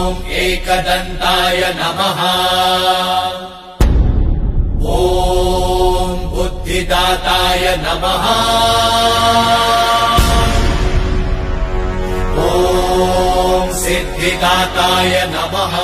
एकदन्ताय नमः। ॐ बुद्धिदाताय नमः। ॐ सिद्धिदाताय नमः।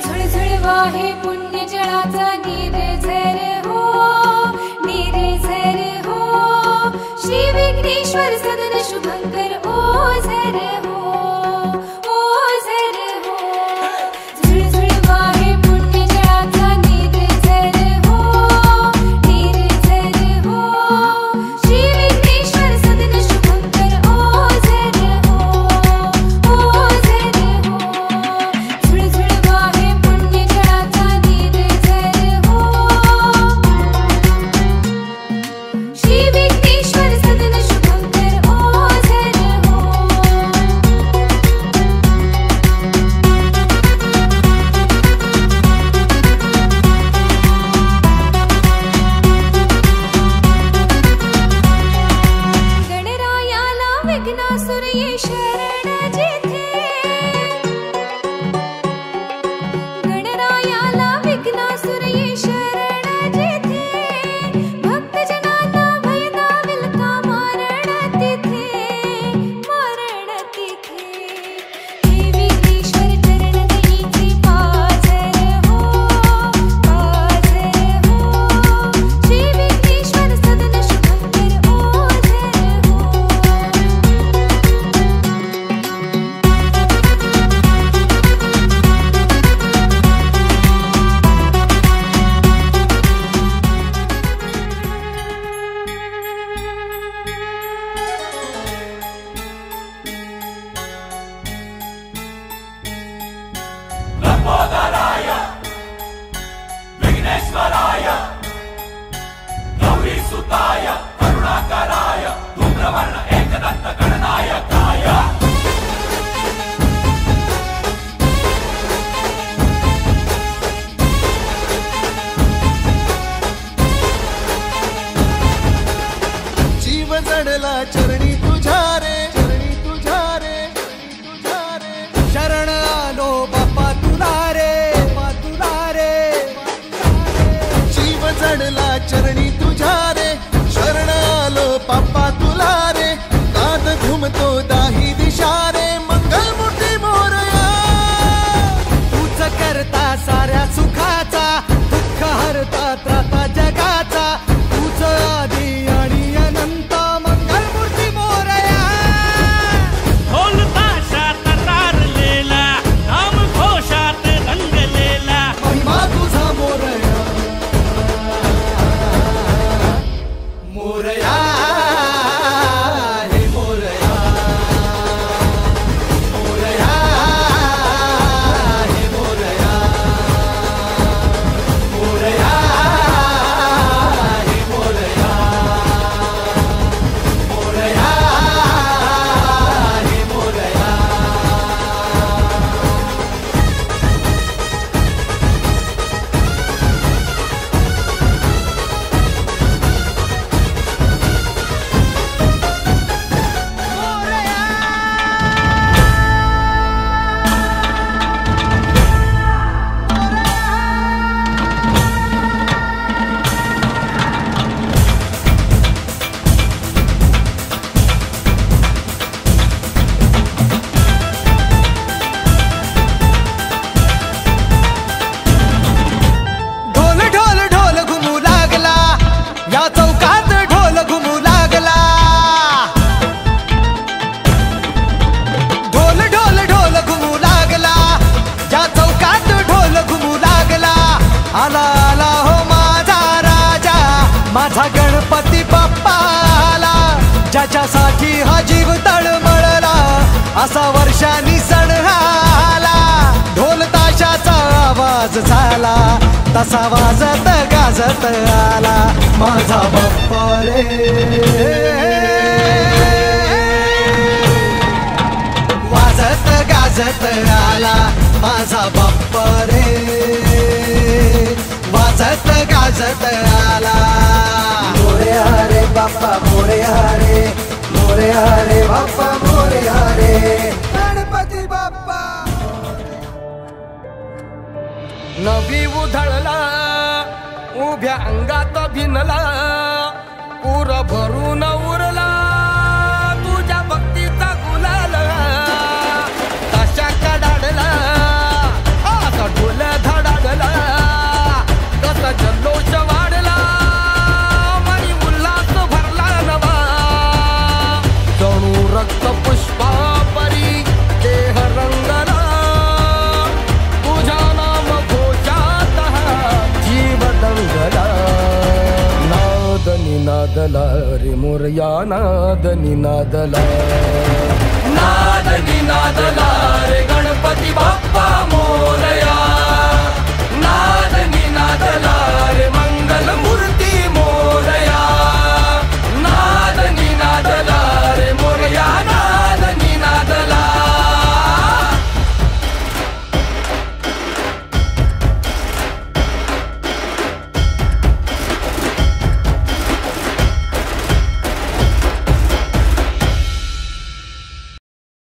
झुळझुळवाहे पुण्य जळाचा निर्झर हो, निर्झर हो। श्री विघ्नेश्वर सदन शुभंकर ओझर हो, ओझर हो। झुळझुळवाहे पुण्य जळाचा निर्झर हो, निर्झर हो। श्री विघ्नेश्वर सदन शुभंकर ओझर हो, ओझर हो। झुळझुळवाहे पुण्य जळाचा निर्झर हो, श्री विघ्नेश्वर सदन शुभंकर ओझर हो। गणरायाला विघ्नासुर ये शरण जेथे, गणरायाला विघ्नासुर ये शरण जेथे। भक्तजनांना भय दावेल का मारण तिथे, मारण तिथे। हे विघ्नेश्वर चरण दयेचे पाझर हो, पाझर हो। श्री विघ्नेश्वर सदन शुभंकर ओझर हो। लंबोदराय विघ्नेश्वराय गौरीसुताय करुणाकराय धूम्रवर्ण एकदंत गणनायकाय। जीव जडला चरणी तुझ्या रे, चरणी तुझ्या रे, तुझ्या रे। शरण आलो बाप्पा तुला रे, बाप्पा तुला रे। जीव जडला चरणी तुझ्या रे, शरण आलो बाप्पा तुला रे। नाद घुमतो दाही दिशा रे, मंगलमूर्ती मोरया। तूच करता साऱ्या सुखाचा, दुःख हरता त्राता जगाचा। तूच आदी आणि अनंत, मंगलमूर्ती मोरया। ढोल ताशात तारलेला, नाम घोषात रंगलेला। महिमा तुझा मोरया, मोरया हे मोरया, मोरया हे मोरया, मोरया हे मोरया, मोरया हे मोरया। ढोल ढोल ढोल घुमू लागला, या चौकात ढोल घुमू लागला। ढोल ढोल ढोल घुमू लागला, या चौकात ढोल घुमू लागला। आला आला हो माझा राजा, माझा गणपती बाप्पा आला। ज्याच्यासाठी हा जीव तळमळला, असा वर्षांनी सण आला। ढोल ताशाचा आवाज झाला, तसा वाजत गाजत गाजत आला माझा बाप्पा रे वाजत गाजत आला माझा बाप्पा रे वाजत गाजत आला मोरया रे बाप्पा मोरया रे बाप्पा मोरया रे गणपती बाप्पा नवी उधळला उभ्या अंगात भिनला पूर भरून उरला तुझ्या भक्तीचा गुलाल तशा कडाडला असा ढोल धडाडला कसा जल्लोष वाढला मनी उल्हास भरला नवा जणू रक्त पुष्पा परी देह रंगला तुझ्या नाम घोषात जीव दंगला नाद निनादला रे मोरया नाद निनादला रे गणपती बाप्पा